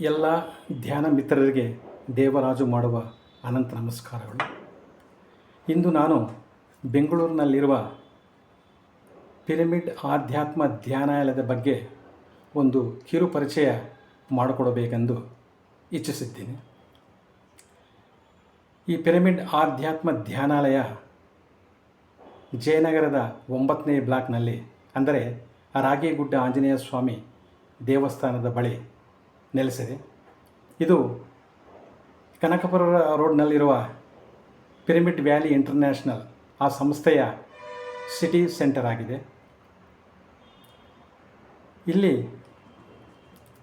ಎಲ್ಲ ಧ್ಯಾನ ಮಿತ್ರರಿಗೆ ದೇವರಾಜು ಮಾಡುವ ಅನಂತ ನಮಸ್ಕಾರಗಳು. ಇಂದು ನಾನು ಬೆಂಗಳೂರಿನಲ್ಲಿರುವ ಪಿರಮಿಡ್ ಆಧ್ಯಾತ್ಮ ಧ್ಯಾನಾಲಯದ ಬಗ್ಗೆ ಒಂದು ಕಿರು ಪರಿಚಯ ಮಾಡಿಕೊಡಬೇಕೆಂದು ಇಚ್ಛಿಸಿದ್ದೀನಿ. ಈ ಪಿರಮಿಡ್ ಆಧ್ಯಾತ್ಮ ಧ್ಯಾನಾಲಯ ಜಯನಗರದ 9ನೇ ಬ್ಲಾಕ್ನಲ್ಲಿ, ಅಂದರೆ ರಾಗೇಗುಡ್ಡ ಆಂಜನೇಯ ಸ್ವಾಮಿ ದೇವಸ್ಥಾನದ ಬಳಿ ನೆಲೆಸಿದೆ. ಇದು ಕನಕಪುರ ರೋಡ್ನಲ್ಲಿರುವ ಪಿರಮಿಡ್ ವ್ಯಾಲಿ ಇಂಟರ್ನ್ಯಾಷನಲ್ ಆ ಸಂಸ್ಥೆಯ ಸಿಟಿ ಸೆಂಟರ್ ಆಗಿದೆ. ಇಲ್ಲಿ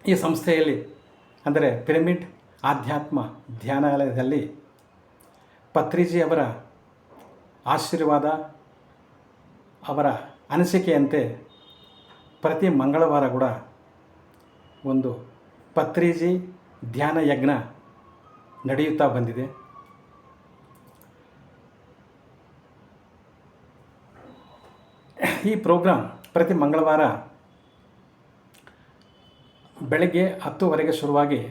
ಈ ಸಂಸ್ಥೆಯಲ್ಲಿ, ಅಂದರೆ ಪಿರಮಿಡ್ ಆಧ್ಯಾತ್ಮ ಧ್ಯಾನಾಲಯದಲ್ಲಿ ಪತ್ರಿಜಿ ಅವರ ಆಶೀರ್ವಾದ, ಅವರ ಅನಿಸಿಕೆಯಂತೆ ಪ್ರತಿ ಮಂಗಳವಾರ ಕೂಡ ಒಂದು ಪತ್ರಿಜಿ ಧ್ಯಾನ ಯಜ್ಞ ನಡೆಯುತ್ತಾ ಬಂದಿದೆ. ಈ ಪ್ರೋಗ್ರಾಮ್ ಪ್ರತಿ ಮಂಗಳವಾರ ಬೆಳಗ್ಗೆ 10:00 ಶುರುವಾಗಿ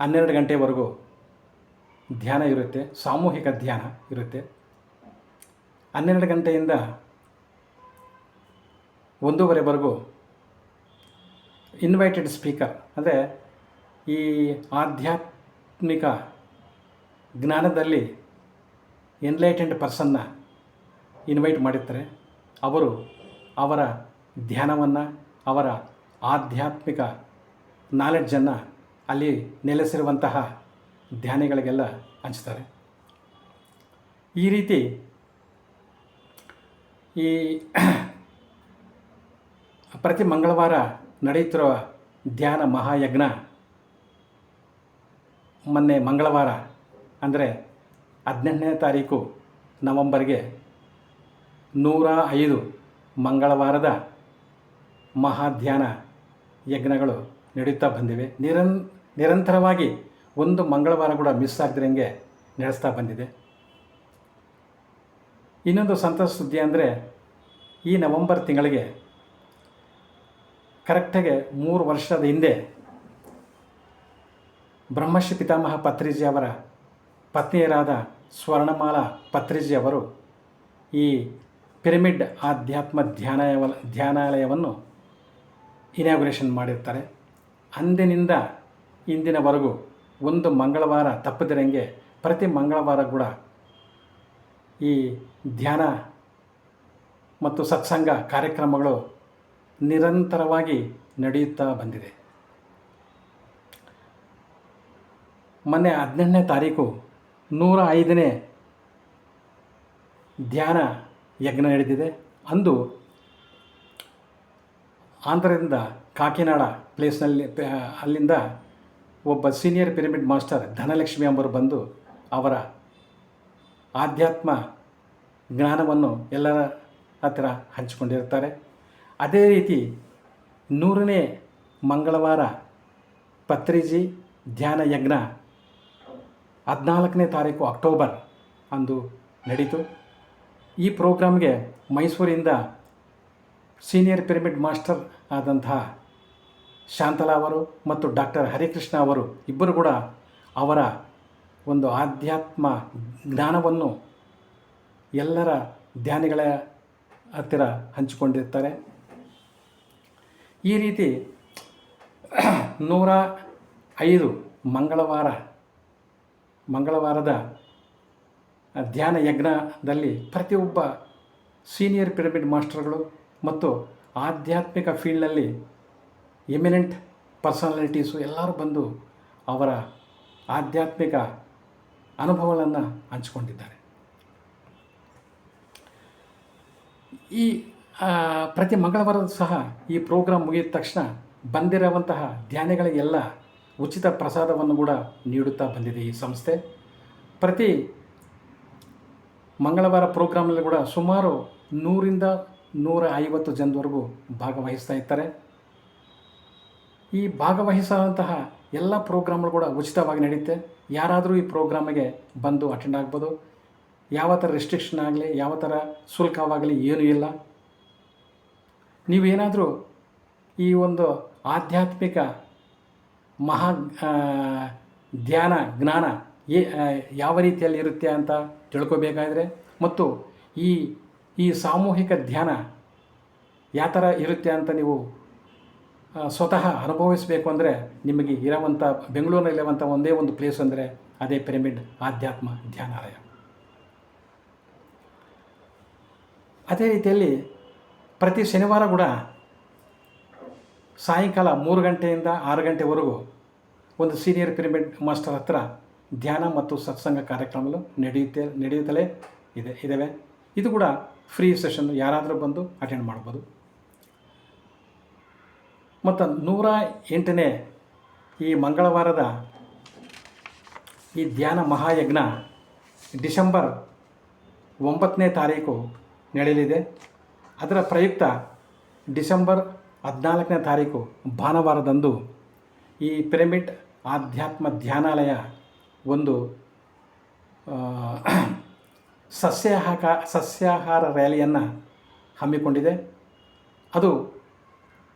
12 ಗಂಟೆವರೆಗೂ ಧ್ಯಾನ ಇರುತ್ತೆ, ಸಾಮೂಹಿಕ ಧ್ಯಾನ ಇರುತ್ತೆ. 12 ಗಂಟೆಯಿಂದ 1:30ವರೆಗೂ ಇನ್ವೈಟೆಡ್ ಸ್ಪೀಕರ್, ಅಂದರೆ ಈ ಆಧ್ಯಾತ್ಮಿಕ ಜ್ಞಾನದಲ್ಲಿ ಎನ್ಲೈಟೆಂಡ್ ಪರ್ಸನ್ನ ಇನ್ವೈಟ್ ಮಾಡಿರ್ತಾರೆ. ಅವರು ಅವರ ಧ್ಯಾನವನ್ನು, ಅವರ ಆಧ್ಯಾತ್ಮಿಕ ನಾಲೆಡ್ಜನ್ನು ಅಲ್ಲಿ ನೆಲೆಸಿರುವಂತಹ ಧ್ಯಾನಿಗಳಿಗೆಲ್ಲ ಹಂಚ್ತಾರೆ. ಈ ರೀತಿ ಈ ಪ್ರತಿ ಮಂಗಳವಾರ ನಡೆಯುತ್ತಿರುವ ಧ್ಯಾನ ಮಹಾಯಜ್ಞ ಮೊನ್ನೆ ಮಂಗಳವಾರ, ಅಂದರೆ 18ನೇ ತಾರೀಕು ನವಂಬರ್ಗೆ 105 ಮಂಗಳವಾರದ ಮಹಾಧ್ಯಾನ ಯಜ್ಞಗಳು ನಡೆಯುತ್ತಾ ಬಂದಿವೆ. ನಿರಂತರವಾಗಿ ಒಂದು ಮಂಗಳವಾರ ಕೂಡ ಮಿಸ್ ಆಗದಿರಂಗೆ ನಡೆಸ್ತಾ ಬಂದಿದೆ. ಇನ್ನೊಂದು ಸಂತಸ ಸುದ್ದಿ ಅಂದರೆ, ಈ ನವಂಬರ್ ತಿಂಗಳಿಗೆ ಕರೆಕ್ಟಾಗಿ 3 ವರ್ಷದ ಹಿಂದೆ ಬ್ರಹ್ಮಶ್ರೀ ಪಿತಾಮಹ ಪತ್ರಿಜಿ ಅವರ ಪತ್ನಿಯರಾದ ಸ್ವರ್ಣಮಾಲಾ ಪತ್ರಿಜಿ ಅವರು ಈ ಪಿರಮಿಡ್ ಆಧ್ಯಾತ್ಮ ಧ್ಯಾನಾಲಯವನ್ನು ಇನಾಗ್ರೇಷನ್ ಮಾಡಿರ್ತಾರೆ. ಅಂದಿನಿಂದ ಇಂದಿನವರೆಗೂ ಒಂದು ಮಂಗಳವಾರ ತಪ್ಪದಿರಂಗೆ ಪ್ರತಿ ಮಂಗಳವಾರ ಕೂಡ ಈ ಧ್ಯಾನ ಮತ್ತು ಸತ್ಸಂಗ ಕಾರ್ಯಕ್ರಮಗಳು ನಿರಂತರವಾಗಿ ನಡೆಯುತ್ತಾ ಬಂದಿದೆ. ಮೊನ್ನೆ 18ನೇ ತಾರೀಕು 105ನೇ ಧ್ಯಾನ ಯಜ್ಞ ನಡೆದಿದೆ. ಅಂದು ಆಂಧ್ರದಿಂದ ಕಾಕಿನಾಡ ಪ್ಲೇಸ್ನಲ್ಲಿ ಅಲ್ಲಿಂದ ಒಬ್ಬ ಸೀನಿಯರ್ ಪಿರಮಿಡ್ ಮಾಸ್ಟರ್ ಧನಲಕ್ಷ್ಮಿ ಅವರು ಬಂದು ಅವರ ಆಧ್ಯಾತ್ಮ ಜ್ಞಾನವನ್ನು ಎಲ್ಲರ ಹತ್ತಿರ ಹಂಚಿಕೊಂಡಿರ್ತಾರೆ. ಅದೇ ರೀತಿ 100ನೇ ಮಂಗಳವಾರ ಪತ್ರಿಜಿ ಧ್ಯಾನ ಯಜ್ಞ 14ನೇ ತಾರೀಕು ಅಕ್ಟೋಬರ್ ಅಂದು ನಡೀತು. ಈ ಪ್ರೋಗ್ರಾಮ್ಗೆ ಮೈಸೂರಿಂದ ಸೀನಿಯರ್ ಪಿರಮಿಡ್ ಮಾಸ್ಟರ್ ಆದಂತಹ ಶಾಂತಲಾ ಅವರು ಮತ್ತು ಡಾಕ್ಟರ್ ಹರಿಕೃಷ್ಣ ಅವರು ಇಬ್ಬರು ಕೂಡ ಅವರ ಒಂದು ಆಧ್ಯಾತ್ಮ ಜ್ಞಾನವನ್ನು ಎಲ್ಲರ ಧ್ಯಾನಿಗಳ ಹತ್ತಿರ ಹಂಚಿಕೊಂಡಿರ್ತಾರೆ. ಈ ರೀತಿ 105 ಮಂಗಳವಾರದ ಧ್ಯಾನ ಯಜ್ಞದಲ್ಲಿ ಪ್ರತಿಯೊಬ್ಬ ಸೀನಿಯರ್ ಪಿರಮಿಡ್ ಮಾಸ್ಟರ್ಗಳು ಮತ್ತು ಆಧ್ಯಾತ್ಮಿಕ ಫೀಲ್ಡ್ನಲ್ಲಿ ಎಮಿನೆಂಟ್ ಪರ್ಸನಾಲಿಟೀಸು ಎಲ್ಲರೂ ಬಂದು ಅವರ ಆಧ್ಯಾತ್ಮಿಕ ಅನುಭವಗಳನ್ನು ಹಂಚಿಕೊಂಡಿದ್ದಾರೆ. ಈ ಪ್ರತಿ ಮಂಗಳವಾರ ಸಹ ಈ ಪ್ರೋಗ್ರಾಂ ಮುಗಿದ ತಕ್ಷಣ ಬಂದಿರುವಂತಹ ಧ್ಯಾನಿಗಳಿಗೆಲ್ಲ ಉಚಿತ ಪ್ರಸಾದವನ್ನು ಕೂಡ ನೀಡುತ್ತಾ ಬಂದಿದೆ ಈ ಸಂಸ್ಥೆ. ಪ್ರತಿ ಮಂಗಳವಾರ ಪ್ರೋಗ್ರಾಮಲ್ಲಿ ಕೂಡ ಸುಮಾರು 100ರಿಂದ 150 ಜನದವರೆಗೂ ಭಾಗವಹಿಸ್ತಾ ಇರ್ತಾರೆ. ಈ ಭಾಗವಹಿಸುವಂತಹ ಎಲ್ಲ ಪ್ರೋಗ್ರಾಮ್ಗಳು ಕೂಡ ಉಚಿತವಾಗಿ ನಡೆಯುತ್ತೆ. ಯಾರಾದರೂ ಈ ಪ್ರೋಗ್ರಾಮಿಗೆ ಬಂದು ಅಟೆಂಡ್ ಆಗ್ಬೋದು. ಯಾವ ಥರ ರೆಸ್ಟ್ರಿಕ್ಷನ್ ಆಗಲಿ, ಯಾವ ಥರ ಶುಲ್ಕವಾಗಲಿ ಏನೂ ಇಲ್ಲ. ನೀವೇನಾದರೂ ಈ ಒಂದು ಆಧ್ಯಾತ್ಮಿಕ ಮಹಾ ಆ, ಧ್ಯಾನ ಜ್ಞಾನ ಯಾವ ರೀತಿಯಲ್ಲಿ ಇರುತ್ತೆ ಅಂತ ತಿಳ್ಕೊಬೇಕಾದ್ರೆ ಮತ್ತು ಈ ಈ ಸಾಮೂಹಿಕ ಧ್ಯಾನ ಯಾವ ಥರ ಇರುತ್ತೆ ಅಂತ ನೀವು ಸ್ವತಃ ಅನುಭವಿಸಬೇಕು ಅಂದರೆ ನಿಮಗೆ ಇರೋವಂಥ ಬೆಂಗಳೂರಿನಲ್ಲಿರುವಂಥ ಒಂದೇ ಒಂದು ಪ್ಲೇಸ್ ಅಂದರೆ ಅದೇ ಪಿರಮಿಡ್ ಆಧ್ಯಾತ್ಮ ಧ್ಯಾನಾಲಯ. ಅದೇ ರೀತಿಯಲ್ಲಿ ಪ್ರತಿ ಶನಿವಾರ ಕೂಡ ಸಾಯಂಕಾಲ 3 ಗಂಟೆಯಿಂದ 6 ಗಂಟೆವರೆಗೂ ಒಂದು ಸೀನಿಯರ್ ಪಿರಮಿಡ್ ಮಾಸ್ಟರ್ ಹತ್ರ ಧ್ಯಾನ ಮತ್ತು ಸತ್ಸಂಗ ಕಾರ್ಯಕ್ರಮಗಳು ನಡೆಯುತ್ತಲೇ ಇದ್ದಾವೆ. ಇದು ಕೂಡ ಫ್ರೀ ಸೆಷನ್, ಯಾರಾದರೂ ಬಂದು ಅಟೆಂಡ್ ಮಾಡ್ಬೋದು. ಮತ್ತು 108ನೇ ಈ ಮಂಗಳವಾರದ ಈ ಧ್ಯಾನ ಮಹಾಯಜ್ಞ ಡಿಸೆಂಬರ್ 9ನೇ ತಾರೀಕು ನಡೆಯಲಿದೆ. ಅದರ ಪ್ರಯುಕ್ತ ಡಿಸೆಂಬರ್ 14ನೇ ತಾರೀಕು ಭಾನುವಾರದಂದು ಈ ಪಿರಮಿಡ್ ಆಧ್ಯಾತ್ಮ ಧ್ಯಾನಾಲಯ ಒಂದು ಸಸ್ಯಾಹಾರ ರ್ಯಾಲಿಯನ್ನು ಹಮ್ಮಿಕೊಂಡಿದೆ. ಅದು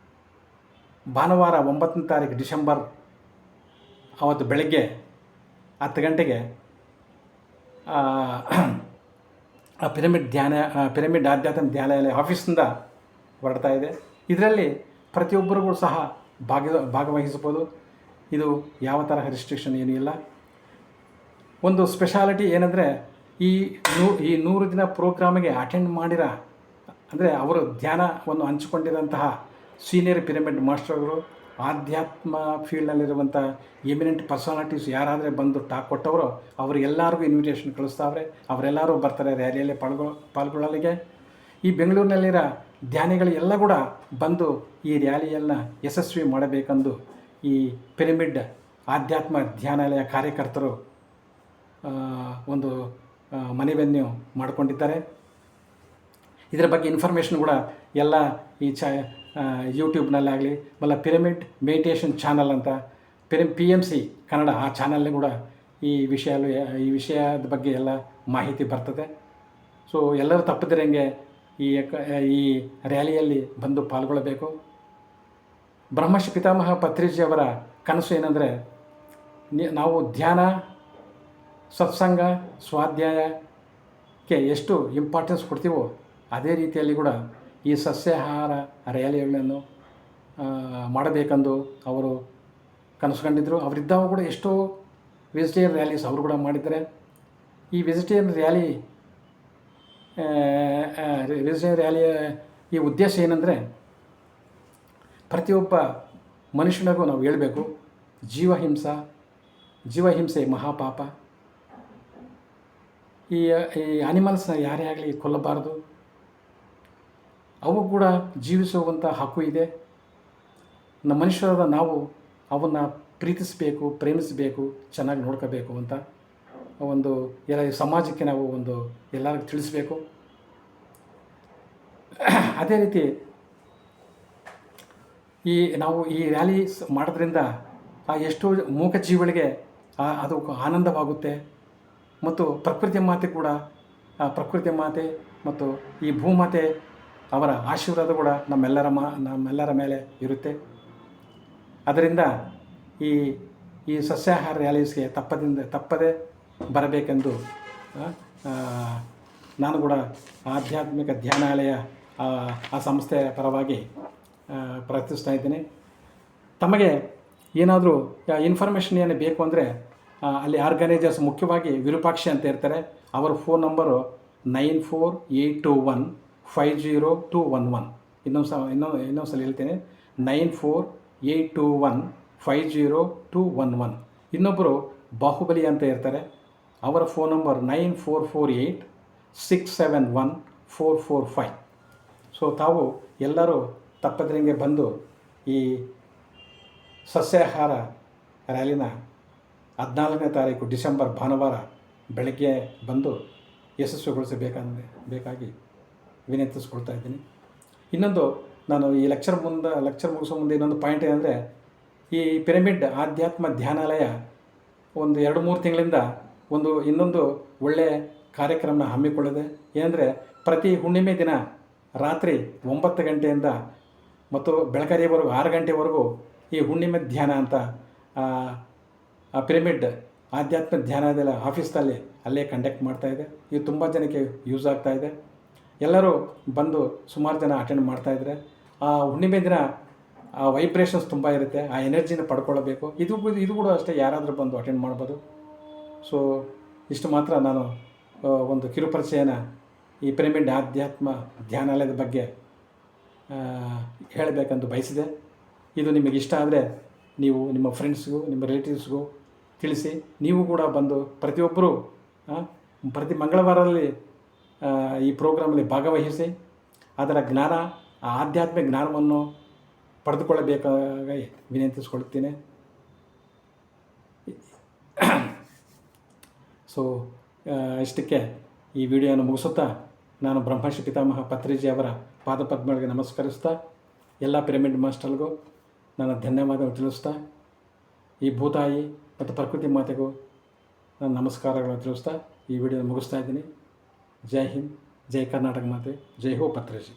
ಭಾನುವಾರ 9ನೇ ತಾರೀಕು ಡಿಸೆಂಬರ್ ಅವತ್ತು ಬೆಳಗ್ಗೆ 10 ಗಂಟೆಗೆ ಪಿರಮಿಡ್ ಆಧ್ಯಾತ್ಮ ಧ್ಯಾನಾಲಯ ಆಫೀಸಿಂದ ಹೊರಡ್ತಾ ಇದೆ. ಇದರಲ್ಲಿ ಪ್ರತಿಯೊಬ್ಬರಿಗೂ ಸಹ ಭಾಗವಹಿಸ್ಬೋದು. ಇದು ಯಾವ ತರಹ ರಿಸ್ಟ್ರಿಕ್ಷನ್ ಏನೂ ಇಲ್ಲ. ಒಂದು ಸ್ಪೆಷಾಲಿಟಿ ಏನಂದರೆ ಈ 100 ದಿನ ಪ್ರೋಗ್ರಾಮಿಗೆ ಅಟೆಂಡ್ ಮಾಡಿರೋ ಅಂದರೆ ಅವರು ಧ್ಯಾನವನ್ನು ಹಂಚಿಕೊಂಡಿರೋಂತಹ ಸೀನಿಯರ್ ಪಿರಮಿಡ್ ಮಾಸ್ಟರ್ಗಳು, ಆಧ್ಯಾತ್ಮ ಫೀಲ್ಡ್ನಲ್ಲಿರುವಂಥ ಎಮಿನೆಂಟ್ ಪರ್ಸನಾಲಿಟೀಸ್ ಯಾರಾದರೆ ಬಂದು ಟಾಕ್ ಕೊಟ್ಟವರು ಅವರಿಗೆಲ್ಲರಿಗೂ ಇನ್ವಿಟೇಷನ್ ಕಳಿಸ್ತಾವ್ರೆ. ಅವರೆಲ್ಲರೂ ಬರ್ತಾರೆ ರ್ಯಾಲಿಯಲ್ಲಿ ಪಾಲ್ಗೊಳ್ಳಲಿಕ್ಕೆ. ಈ ಬೆಂಗಳೂರಿನಲ್ಲಿರೋ ಧ್ಯಾನಿಗಳು ಎಲ್ಲ ಕೂಡ ಬಂದು ಈ ರ್ಯಾಲಿಯನ್ನು ಯಶಸ್ವಿ ಮಾಡಬೇಕೆಂದು ಈ ಪಿರಮಿಡ್ ಆಧ್ಯಾತ್ಮ ಧ್ಯಾನಾಲಯ ಕಾರ್ಯಕರ್ತರು ಒಂದು ಮನವಿಯನ್ನು ಮಾಡಿಕೊಂಡಿದ್ದಾರೆ. ಇದರ ಬಗ್ಗೆ ಇನ್ಫಾರ್ಮೇಷನ್ ಕೂಡ ಎಲ್ಲ ಈ ಯೂಟ್ಯೂಬ್ನಲ್ಲಾಗಲಿ ಮಲ್ಲ ಪಿರಮಿಡ್ ಮೆಡಿಟೇಷನ್ ಚಾನಲ್ ಅಂತ PMC ಕನ್ನಡ ಆ ಚಾನಲ್ನೇ ಕೂಡ ಈ ವಿಷಯದ ಬಗ್ಗೆ ಎಲ್ಲ ಮಾಹಿತಿ ಬರ್ತದೆ. ಸೊ ಎಲ್ಲರೂ ತಪ್ಪದಿರಂಗೆ ಈ ರ್ಯಾಲಿಯಲ್ಲಿ ಬಂದು ಪಾಲ್ಗೊಳ್ಳಬೇಕು. ಬ್ರಹ್ಮರ್ಷಿ ಪಿತಾಮಹ ಪತ್ರಿಜಿಯವರ ಕನಸು ಏನಂದರೆ ನಾವು ಧ್ಯಾನ, ಸತ್ಸಂಗ, ಸ್ವಾಧ್ಯಾಯಕ್ಕೆ ಎಷ್ಟು ಇಂಪಾರ್ಟೆನ್ಸ್ ಕೊಡ್ತೀವೋ ಅದೇ ರೀತಿಯಲ್ಲಿ ಕೂಡ ಈ ಸಸ್ಯಾಹಾರ ರ್ಯಾಲಿಗಳನ್ನು ಮಾಡಬೇಕೆಂದು ಅವರು ಕನಸು ಕಂಡಿದ್ದರು. ಅವರಿದ್ದಾಗ ಕೂಡ ಎಷ್ಟೋ ವೆಜಿಟೇರಿಯನ್ ರ್ಯಾಲೀಸ್ ಅವರು ಕೂಡ ಮಾಡಿದ್ದಾರೆ. ಈ ವೆಜಿಟೇರಿಯನ್ ರ್ಯಾಲಿಯ ಈ ಉದ್ದೇಶ ಏನಂದರೆ ಪ್ರತಿಯೊಬ್ಬ ಮನುಷ್ಯನಿಗೂ ನಾವು ಹೇಳಬೇಕು, ಜೀವಹಿಂಸೆ ಮಹಾಪಾಪ. ಈ ಅನಿಮಲ್ಸ್ನ ಯಾರೇ ಆಗಲಿ ಕೊಲ್ಲಬಾರದು. ಅವು ಕೂಡ ಜೀವಿಸುವಂಥ ಹಕ್ಕು ಇದೆ. ನಮ್ಮ ಮನುಷ್ಯರಾದ ನಾವು ಅವನ್ನು ಪ್ರೀತಿಸಬೇಕು, ಪ್ರೇಮಿಸಬೇಕು, ಚೆನ್ನಾಗಿ ನೋಡ್ಕೋಬೇಕು ಅಂತ ಒಂದು ಸಮಾಜಕ್ಕೆ ನಾವು ಎಲ್ಲರಿಗೂ ತಿಳಿಸ್ಬೇಕು. ಅದೇ ರೀತಿ ನಾವು ಈ ರ್ಯಾಲಿ ಮಾಡೋದ್ರಿಂದ ಎಷ್ಟೋ ಮೂಕ ಜೀವಗಳಿಗೆ ಅದು ಆನಂದವಾಗುತ್ತೆ. ಮತ್ತು ಪ್ರಕೃತಿ ಮಾತೆ ಮತ್ತು ಈ ಭೂಮಾತೆ ಅವರ ಆಶೀರ್ವಾದ ಕೂಡ ನಮ್ಮೆಲ್ಲರ ಮೇಲೆ ಇರುತ್ತೆ. ಅದರಿಂದ ಈ ಸಸ್ಯಾಹಾರ ರ್ಯಾಲೀಸ್ಗೆ ತಪ್ಪದೇ ಬರಬೇಕೆಂದು ನಾನು ಕೂಡ ಆಧ್ಯಾತ್ಮಿಕ ಧ್ಯಾನಾಲಯ ಆ ಸಂಸ್ಥೆಯ ಪರವಾಗಿ ಪ್ರಾರ್ಥಿಸ್ತಾ ಇದ್ದೀನಿ. ತಮಗೆ ಏನಾದರೂ ಇನ್ಫಾರ್ಮೇಷನ್ ಏನು ಬೇಕು ಅಂದರೆ ಅಲ್ಲಿ ಆರ್ಗನೈಸರ್ಸ್ ಮುಖ್ಯವಾಗಿ ವಿರೂಪಾಕ್ಷಿ ಅಂತ ಇರ್ತಾರೆ. ಅವರ ಫೋನ್ ನಂಬರು 9482150211. ಇನ್ನೊಂದು ಸಲ ಹೇಳ್ತೀನಿ, 9482150211. ಇನ್ನೊಬ್ಬರು ಬಾಹುಬಲಿ ಅಂತ ಇರ್ತಾರೆ. ಅವರ ಫೋನ್ ನಂಬರ್ 9448671445. ಸೊ ತಾವು ಎಲ್ಲರೂ ತಪ್ಪದ್ರಂಗೆ ಬಂದು ಈ ಸಸ್ಯಾಹಾರ ರ್ಯಾಲಿನ 14ನೇ ತಾರೀಕು ಡಿಸೆಂಬರ್ ಭಾನುವಾರ ಬೆಳಗ್ಗೆ ಬಂದು ಯಶಸ್ವಿಗೊಳಿಸಬೇಕಾಗಿ ವಿನಂತಿಸ್ಕೊಳ್ತಾ ಇದ್ದೀನಿ. ಇನ್ನೊಂದು ನಾನು ಈ ಲೆಕ್ಚರ್ ಮುಗಿಸೋ ಮುಂದೆ ಇನ್ನೊಂದು ಪಾಯಿಂಟ್ ಏನಂದರೆ, ಈ ಪಿರಮಿಡ್ ಆಧ್ಯಾತ್ಮ ಧ್ಯಾನಾಲಯ ಒಂದು 2-3 ತಿಂಗಳಿಂದ ಇನ್ನೊಂದು ಒಳ್ಳೆಯ ಕಾರ್ಯಕ್ರಮ ಹಮ್ಮಿಕೊಳ್ಳಿದೆ. ಏನಂದರೆ ಪ್ರತಿ ಹುಣ್ಣಿಮೆ ದಿನ ರಾತ್ರಿ 9 ಗಂಟೆಯಿಂದ ಮತ್ತು ಬೆಳಕರಿಯವರೆಗೂ 6 ಗಂಟೆವರೆಗೂ ಈ ಹುಣ್ಣಿಮೆ ಧ್ಯಾನ ಅಂತ ಆ ಪಿರಮಿಡ್ ಆಧ್ಯಾತ್ಮ ಧ್ಯಾನದ ಆಫೀಸ್ನಲ್ಲಿ ಅಲ್ಲೇ ಕಂಡಕ್ಟ್ ಮಾಡ್ತಾಯಿದೆ. ಇದು ತುಂಬ ಜನಕ್ಕೆ ಯೂಸ್ ಆಗ್ತಾಯಿದೆ. ಎಲ್ಲರೂ ಬಂದು ಸುಮಾರು ಜನ ಅಟೆಂಡ್ ಮಾಡ್ತಾಯಿದ್ದಾರೆ. ಆ ಹುಣ್ಣಿಮೆ ದಿನ ಆ ವೈಬ್ರೇಷನ್ಸ್ ತುಂಬ ಇರುತ್ತೆ, ಆ ಎನರ್ಜಿನ ಪಡ್ಕೊಳ್ಳಬೇಕು. ಇದು ಕೂಡ ಅಷ್ಟೇ, ಯಾರಾದರೂ ಬಂದು ಅಟೆಂಡ್ ಮಾಡ್ಬೋದು. ಸೊ ಇಷ್ಟು ಮಾತ್ರ ನಾನು ಒಂದು ಕಿರುಪರಿಚಯನ ಈ ಪಿರಮಿಡ್ ಆಧ್ಯಾತ್ಮ ಧ್ಯಾನಾಲಯದ ಬಗ್ಗೆ ಹೇಳಬೇಕಂತ ಬಯಸಿದೆ. ಇದು ನಿಮಗೆ ಇಷ್ಟ ಆದರೆ ನೀವು ನಿಮ್ಮ ಫ್ರೆಂಡ್ಸ್ಗೂ ನಿಮ್ಮ ರಿಲೇಟಿವ್ಸ್ಗೂ ತಿಳಿಸಿ. ನೀವು ಕೂಡ ಬಂದು ಪ್ರತಿಯೊಬ್ಬರೂ ಪ್ರತಿ ಮಂಗಳವಾರದಲ್ಲಿ ಈ ಪ್ರೋಗ್ರಾಮಲ್ಲಿ ಭಾಗವಹಿಸಿ ಅದರ ಜ್ಞಾನ, ಆ ಆಧ್ಯಾತ್ಮಿಕ ಜ್ಞಾನವನ್ನು ಪಡೆದುಕೊಳ್ಳಬೇಕಾಗಿ ವಿನಂತಿಸ್ಕೊಳ್ತೀನಿ. ಸೊ ಇಷ್ಟಕ್ಕೆ ಈ ವಿಡಿಯೋನ ಮುಗಿಸುತ್ತಾ ನಾನು ಬ್ರಹ್ಮರ್ಷಿ ಪಿತಾಮಹ ಪತ್ರಿಜಿ ಅವರ ಪಾದಪದ್ಮಗಳಿಗೆ ನಮಸ್ಕರಿಸ್ತಾ ಎಲ್ಲ ಪಿರಮಿಡ್ ಮಾಸ್ಟರ್ಗೂ ನನ್ನ ಧನ್ಯವಾದಗಳು ತಿಳಿಸ್ತಾ ಈ ಭೂತಾಯಿ ಮತ್ತು ಪ್ರಕೃತಿ ಮಾತೆಗೂ ನನ್ನ ನಮಸ್ಕಾರಗಳನ್ನು ತಿಳಿಸ್ತಾ ಈ ವಿಡಿಯೋ ಮುಗಿಸ್ತಾ ಇದ್ದೀನಿ. ಜೈ ಹಿಂದ್, ಜೈ ಕರ್ನಾಟಕ ಮಾತೆ, ಜೈ ಹೋ ಪತ್ರಿಜಿ.